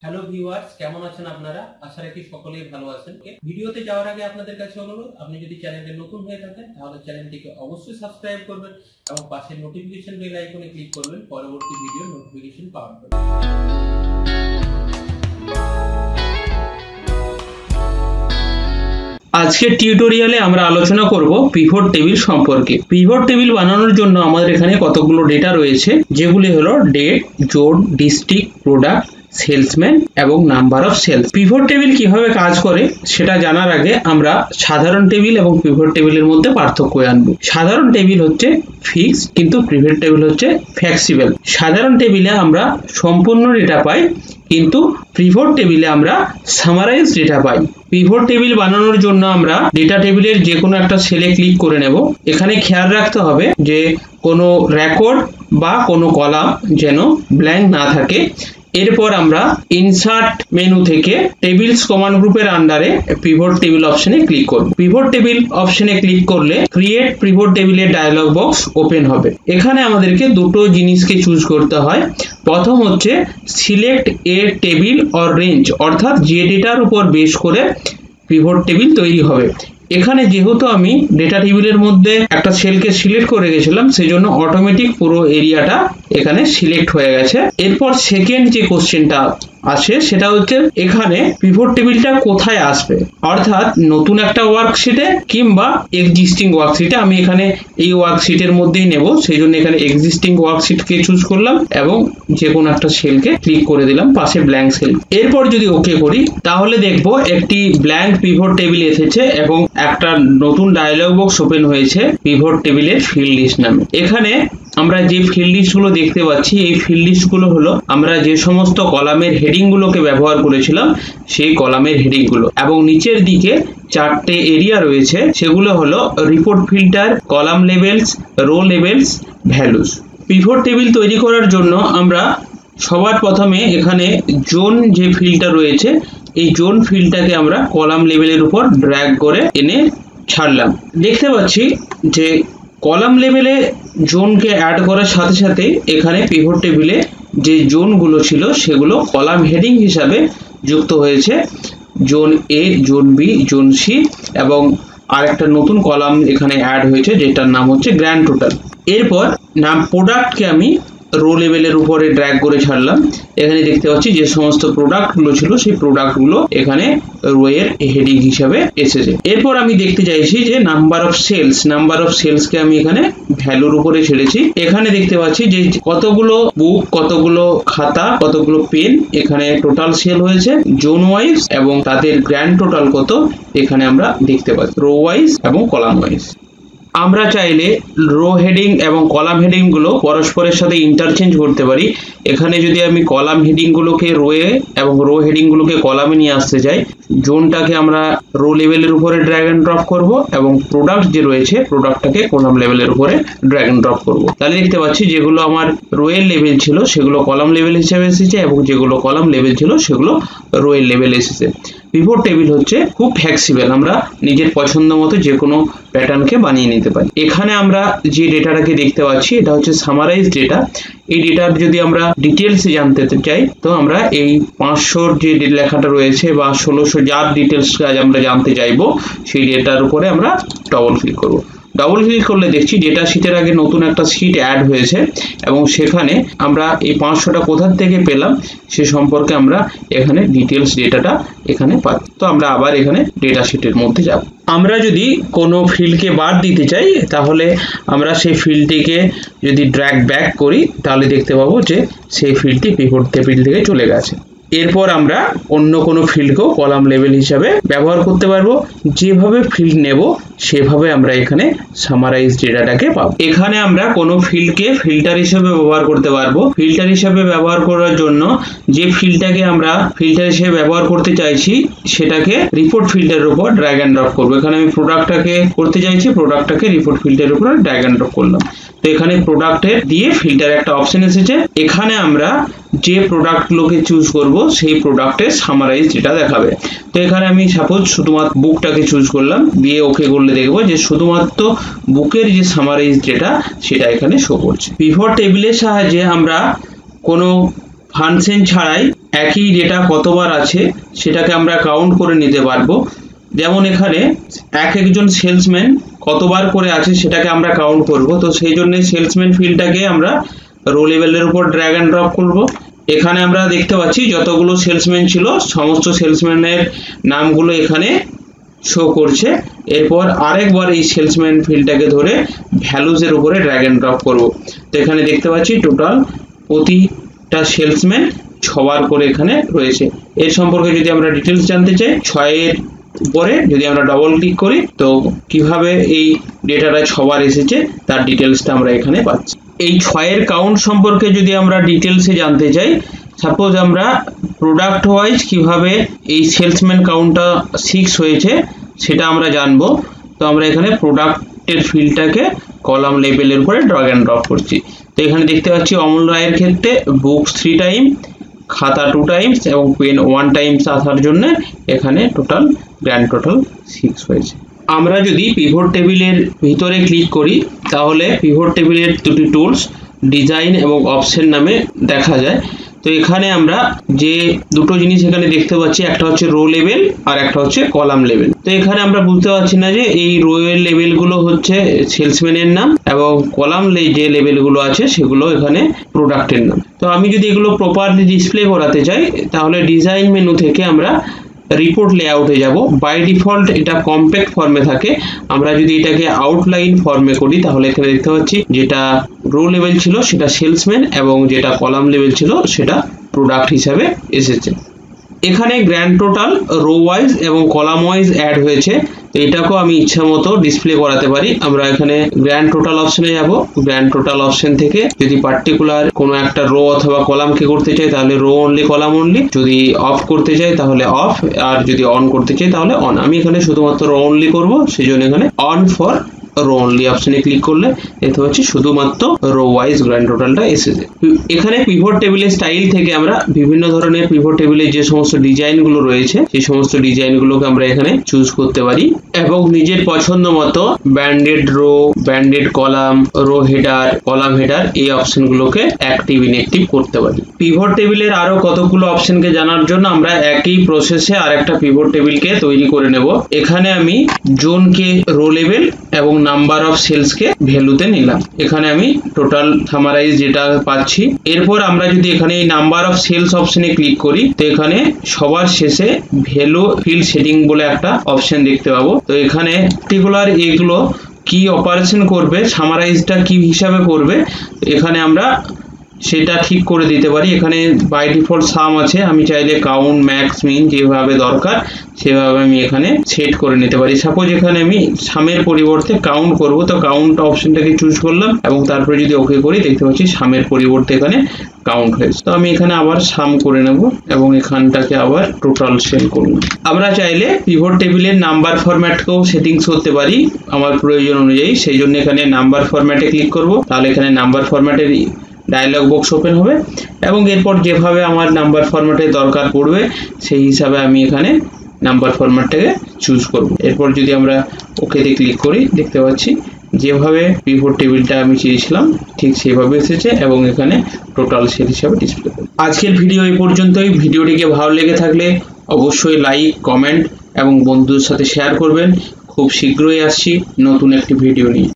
Hello viewers, কেমন আছেন আপনারা? আশা রাখি সকলেই ভালো আছেন। ভিডিওতে যাওয়ার আগে আপনাদের কাছে অনুরোধ, আপনি যদি চ্যানেলে নতুন হয়ে থাকেন তাহলে চ্যানেলটিকে অবশ্যই সাবস্ক্রাইব করবেন এবং পাশের নোটিফিকেশন বেল আইকনে ক্লিক করবেন পরবর্তী ভিডিওর নোটিফিকেশন পাওয়ার জন্য। আজকের টিউটোরিয়ালে আমরা আলোচনা করব পিভট টেবিল সম্পর্কে। পিভট টেবিল বানানোর জন্য আমাদের এখানে কতগুলো ডেটা রয়েছে, যেগুলি হলো date, zone, district, product, salesman এবং number of sales. Pivot table কিভাবে কাজ করে সেটা জানার আগে আমরা সাধারণ টেবিল এবং পিভট টেবিলের মধ্যে পার্থক্য আনবো। সাধারণ টেবিল হচ্ছে ফিক্স, কিন্তু পিভট টেবিল হচ্ছে ফ্লেক্সিবল। সাধারণ টেবিলে আমরা সম্পূর্ণ ডেটা পাই, কিন্তু পিভট টেবিলে আমরা সামারাইজ ডেটা পাই। পিভট টেবিল বানানোর জন্য আমরা ডেটা টেবিলের যে কোনো একটা সেলে ক্লিক করে নেব। এখানে খেয়াল রাখতে হবে যে কোনো রেকর্ড বা কোনো কলাম যেন ব্ল্যাঙ্ক না থাকে। এরপর আমরা ইনসার্ট মেনু থেকে টেবিলস কমান্ড গ্রুপের আন্ডারে পিভট টেবিল অপশনে ক্লিক করব। পিভট টেবিল অপশনে ক্লিক করলে ক্রিয়েট পিভট টেবিলের ডায়লগ বক্স ওপেন হবে। এখানে আমাদেরকে দুটো জিনিসকে চুজ করতে হয়। প্রথম হচ্ছে select A table or range, অর্থাৎ যে ডেটার উপর বেস করে পিভট টেবিল তৈরি হবে। এখানে যেহেতু আমি ডেটা টেবিলের মধ্যে একটা সেলকে সিলেক্ট করে গেছিলাম, সেজন্য অটোমেটিক পুরো এরিয়াটা এখানে সিলেক্ট হয়ে গেছে। এরপর সেকেন্ড যে কোশ্চেনটা আছে সেটা হচ্ছে এখানে পিভট টেবিলটা কোথায় আসবে, অর্থাৎ নতুন একটা ওয়ার্কশিটে কিংবা এক্সিস্টিং ওয়ার্কশিটে। আমি এখানে এই ওয়ার্কশিটের মধ্যেই নেব, সেই জন্য এখানে এক্সিস্টিং ওয়ার্কশিটকে চুজ করলাম এবং যে কোনো একটা সেলকে ক্লিক করে দিলাম, পাশে ব্ল্যাঙ্ক সেল। এরপর যদি ওকে করি তাহলে দেখবো একটি ব্ল্যাঙ্ক পিভট টেবিল এসেছে এবং একটা নতুন ডায়লগ বক্স ওপেন হয়েছে পিভট টেবিলের ফিল্ড লিস্ট নামে। এখানে আমরা যে ফিল্ড লিস্ট গুলো দেখতে পাচ্ছি, এই ফিল্ড লিস্ট গুলো হলো আমরা যে সমস্ত কলামের হেডিং গুলোকে ব্যবহার করেছিলাম সেই কলামের হেডিং গুলো, এবং নিচের দিকে চারটে এরিয়া রয়েছে, সেগুলো হলো report filter, column labels, row labels, values. Pivot table তৈরি করার জন্য আমরা সবার প্রথমে এখানে জোন যে ফিল্ডটা রয়েছে, এই জোন ফিল্ডটাকে আমরা কলাম লেভেলের উপর ড্র্যাগ করে এনে ছাড়লাম। দেখতে পাচ্ছি যে কলাম লেভেলে জোনকে অ্যাড করার সাথে সাথে এখানে পিভট টেবিলে যে জোনগুলো ছিল সেগুলো কলাম হেডিং হিসাবে যুক্ত হয়েছে। জোন এ, জোন বি, জোন সি এবং আরেকটা নতুন কলাম এখানে অ্যাড হয়েছে যেটার নাম হচ্ছে গ্র্যান্ড টোটাল। এরপর নাম প্রোডাক্টকে আমি রো লেভেলের উপরে ড্র্যাগ করে ছাড়লাম। এখানে দেখতে পাচ্ছি যে সমস্ত প্রোডাক্টগুলো ছিল সেই প্রোডাক্টগুলো এখানে রো এর হেডিং হিসাবে এসেছে। এরপর আমি দেখতে চাইছি যে number of sales, number of সেলসকে আমি এখানে ভ্যালুর উপরে ছেড়েছি। এখানে দেখতে পাচ্ছি যে কতগুলো বুক, কতগুলো খাতা, কতগুলো পেন এখানে টোটাল সেল হয়েছে জোন ওয়াইজ, এবং তাদের গ্র্যান্ড টোটাল কত এখানে আমরা দেখতে পাচ্ছি রো ওয়াইজ এবং কলাম ওয়াইজ। আমরা চাইলে রো হেডিং এবং কলাম হেডিং গুলো পরস্পরের সাথে ইন্টারচেঞ্জ করতে পারি। এখানে যদি আমি কলাম হেডিং গুলোকে রোয়ে এবং রো হেডিং গুলোকে কলামে নিয়ে আসতে চাই, জোনটাকে আমরা রো লেভেলের উপরে ড্র্যাগ এন্ড ড্রপ করব এবং প্রোডাক্ট যে রয়েছে প্রোডাক্টটাকে কলাম লেভেলের উপরে ড্র্যাগ এন্ড ড্রপ করব। তাহলে দেখতে পাচ্ছি যেগুলো আমার রো এর লেভেল ছিল সেগুলো কলাম লেভেল হিসেবে এসেছে এবং যেগুলো কলাম লেভেল ছিল সেগুলো রো এর লেভেল এসেছে। পিভট টেবিল হচ্ছে খুব ফ্লেক্সিবল, আমরা নিজের পছন্দ মতো যে কোনো প্যাটার্নকে বানিয়ে নিতে পারি। এখানে আমরা যে ডেটাটাকে দেখতে পাচ্ছি এটা হচ্ছে সামারাইজ ডেটা। এই ডেটার যদি আমরা ডিটেলসে জানতে চাই তো আমরা এই 500 যে লেখাটা রয়েছে বা 1600 যার ডিটেলস আমরা জানতে চাইবো সেই ডেটার উপরে আমরা ডবল ক্লিক করব। ডবল ক্লিক করলে দেখছি ডেটা শিটের আগে নতুন একটা শিট অ্যাড হয়েছে এবং সেখানে আমরা এই 500টা কোথা থেকে পেলাম সে সম্পর্কে আমরা এখানে ডিটেলস ডেটাটা এখানে পাই। তো আমরা আবার এখানে ডেটা শিটের মধ্যে যাব। আমরা যদি কোনো ফিল্ডকে বাদ দিতে চাই তাহলে আমরা সেই ফিল্ডটিকে যদি ড্র্যাগ ব্যাক করি তাহলে দেখতে পাবো যে সেই ফিল্ডটি পিভট টেবিল থেকে চলে গেছে। এরপর আমরা অন্য কোনো ফিল্ডকেও কলাম লেভেল হিসাবে ব্যবহার করতে পারবো। যেভাবে ফিল্ড নেব সেভাবে আমরা এখানে সামারাইজ ডেটাটাকে পাবো। এখানে আমরা কোনো ফিল্ডকে ফিল্টার হিসেবে ব্যবহার করতে পারবো। ফিল্টার হিসেবে ব্যবহার করার জন্য যে ফিল্ডটাকে আমরা ফিল্টার হিসেবে ব্যবহার করতে চাইছি সেটাকে রিপোর্ট ফিল্টারের উপর ড্র্যাগ এন্ড ড্রপ করবো। এখানে আমি প্রোডাক্টটাকে করতে চাইছি, প্রোডাক্টটাকে রিপোর্ট ফিল্টারের উপর ড্র্যাগ এন্ড ড্রপ করলাম। তো এখানে প্রোডাক্টের দিয়ে ফিল্টার একটা অপশন এসেছে। এখানে আমরা যে প্রোডাক্টগুলোকে চুজ করব সেই প্রোডাক্টের সামারাইজ ডেটা দেখাবে। তো এখানে আমি সাপোজ শুধুমাত্র বুকটাকে চুজ করলাম, দিয়ে ওকে করলে দেখবো যে শুধুমাত্র বুকের যে সামারাইজ ডেটা সেটা এখানে শো করছে। পিভট টেবিলের সাহায্যে আমরা কোনো ফাংশন ছাড়াই একই ডেটা কতবার আছে সেটাকে আমরা কাউন্ট করে নিতে পারবো। যেমন এখানে একজন সেলসম্যান কতবার করে আছে সেটাকে আমরা কাউন্ট করব। তো সেই জন্য সেলসম্যান ফিল্ডটাকে আমরা রো লেভেলের উপর ড্র্যাগ অ্যান্ড ড্রপ করব। এখানে আমরা দেখতে পাচ্ছি যতগুলো সেলসম্যান ছিল সমস্ত সেলসম্যানের নামগুলো এখানে শো করছে। এরপর আরেকবার এই সেলসম্যান ফিল্ডটাকে ধরে ভ্যালুজের উপরে ড্র্যাগ অ্যান্ড ড্রপ করব। তো এখানে দেখতে পাচ্ছি টোটাল প্রতিটা সেলসম্যান 6 বার করে এখানে রয়েছে। এর সম্পর্কে যদি আমরা ডিটেলস জানতে চাই 6 এর উপরে যদি আমরা ডবল ক্লিক করি তো কিভাবে এই ডেটাটা 6 বার এসেছে তার ডিটেলসটা আমরা এখানে পাচ্ছি। এই 6 এর কাউন্ট সম্পর্কে যদি আমরা ডিটেলসে জানতে চাই, সাপোজ আমরা প্রোডাক্ট ওয়াইজ কিভাবে এই সেলসম্যান কাউন্টটা 6 হয়েছে সেটা আমরা জানবো। তো আমরা এখানে প্রোডাক্টের ফিল্ডটাকে কলাম লেভেলের উপরে ড্র্যাগ অ্যান্ড ড্রপ করছি। তো এখানে দেখতে পাচ্ছি অমল রায়ের ক্ষেত্রে বুকস 3 টাইম, খাতা 2 টাইমস এবং পেন 1 টাইমস আসার জন্য এখানে গ্র্যান্ড টোটাল 6 হয়েছে। আমরা যদি পিভট টেবিলের ভিতরে ক্লিক করি তাহলে পিভট টেবিলের দুটি টুলস ডিজাইন এবং অপশন নামে দেখা যায়। তো এখানে আমরা যে দুটো জিনিস এখানে দেখতে পাচ্ছি, একটা হচ্ছে রো লেভেল আর একটা হচ্ছে কলাম লেভেল। তো এখানে আমরা বুঝতে পারছি না যে এই রো এর লেভেলগুলো হচ্ছে সেলসম্যানের নাম এবং কলাম যে লেভেলগুলো আছে সেগুলো এখানে প্রোডাক্টের নাম। তো আমি যদি এগুলো প্রপারলি ডিসপ্লে করাতে চাই তাহলে ডিজাইন মেনু থেকে আমরা রিপোর্ট লেআউটে যাব। বাই ডিফল্ট এটা কম্প্যাক্ট ফর্মে থাকে। আমরা যদি এটাকে আউটলাইন ফর্মে করি তাহলে এখানে দেখতে পাচ্ছি যেটা রো লেভেল ছিল সেটা সেলসম্যান এবং যেটা কলাম লেভেল ছিল সেটা প্রোডাক্ট হিসাবে এসেছে। এখানে গ্র্যান্ড টোটাল রো ওয়াইজ এবং কলাম ওয়াইজ অ্যাড হয়েছে। তো এটাকেও আমি ইচ্ছা মতো ডিসপ্লে করাতে পারি। আমরা এখানে গ্র্যান্ড টোটাল অপশনে যাব। গ্র্যান্ড টোটাল অপশন থেকে যদি পার্টিকুলার কোনো একটা রো অথবা কলামকে করতে চাই তাহলে রো অনলি, কলাম অনলি। যদি অফ করতে চাই তাহলে অফ, আর যদি অন করতে চাই তাহলে অন। আমি এখানে শুধুমাত্র রো অনলি করব, সেই জন্য এখানে অন ফর রো অনলি অপশনে ক্লিক করলে দেখতে পাচ্ছি শুধুমাত্র রো ওয়াইজ গ্র্যান্ড টোটালটা এসেছে। এখানে পিভট টেবিলের স্টাইল থেকে আমরা বিভিন্ন ধরনের পিভট টেবিলের যে সমস্ত ডিজাইনগুলো রয়েছে সেই সমস্ত ডিজাইনগুলোকে আমরা এখানে চুজ করতে পারি এবং নিজের পছন্দ মতো banded row, banded column, row header, column header এই অপশনগুলোকে অ্যাক্টিভ ইনঅ্যাক্টিভ করতে পারি। পিভট টেবিলের আরো কতগুলো অপশনকে জানার জন্য আমরা একই প্রসেসে আরেকটা পিভট টেবিলকে তৈরি করে নেব। এখানে আমি জোনকে রো লেভেল এবং নাম্বার অফ সেলসকে ভ্যালুতে নিলাম। এখানে আমি টোটাল সামারাইজ যেটা পাচ্ছি। এরপর আমরা যদি এখানে এই নাম্বার অফ সেলস অপশনে ক্লিক করি তো এখানে সবার শেষে ভ্যালু ফিল্ড সেটিং বলে একটা অপশন দেখতে পাবো। তো এখানে পার্টিকুলার এগুলো কি অপারেশন করবে, সামারাইজটা কি হিসাবে করবে এখানে আমরা সেটা ঠিক করে দিতে পারি। এখানে বাই ডিফল্ট সাম আছে, আমি চাইলে কাউন্ট, ম্যাক্স, মিন যেভাবে দরকার সেভাবে আমি এখানে সেট করে নিতে পারি। সাপোজ এখানে আমি সামের পরিবর্তে কাউন্ট করব, তো কাউন্ট অপশনটাকে চুজ করলাম এবং তারপরে যদি ওকে করি দেখতে পাচ্ছি সামের পরিবর্তে এখানে কাউন্ট হয়েছে। তো আমি এখানে আবার সাম করে নেব এবং এখানটাকে আবার টোটাল সেল করব। আমরা চাইলে পিভট টেবিলের নাম্বার ফরম্যাটকেও সেটিংস করতে পারি আমার প্রয়োজন অনুযায়ী। সেই জন্য এখানে নাম্বার ফরম্যাটে ক্লিক করব, তাহলে এখানে নাম্বার ফরম্যাটের ডায়লগ বক্স ওপেন হবে এবং এরপর যেভাবে আমার নাম্বার ফরম্যাটে দরকার পড়বে সেই হিসাবে আমি এখানে নাম্বার ফরম্যাটটাকে চুজ করব। এরপর যদি আমরা ওকেতে ক্লিক করি দেখতে পাচ্ছি যেভাবে পিভট টেবিলটা আমি চেয়েছিলাম ঠিক সেভাবে এসেছে এবং এখানে টোটাল সেল হিসাবে ডিসপ্লে করব। আজকের ভিডিও এই পর্যন্তই। ভিডিওটিকে ভালো লেগে থাকলে অবশ্যই লাইক, কমেন্ট এবং বন্ধুদের সাথে শেয়ার করবেন। খুব শীঘ্রই আসছি নতুন একটি ভিডিও নিয়ে।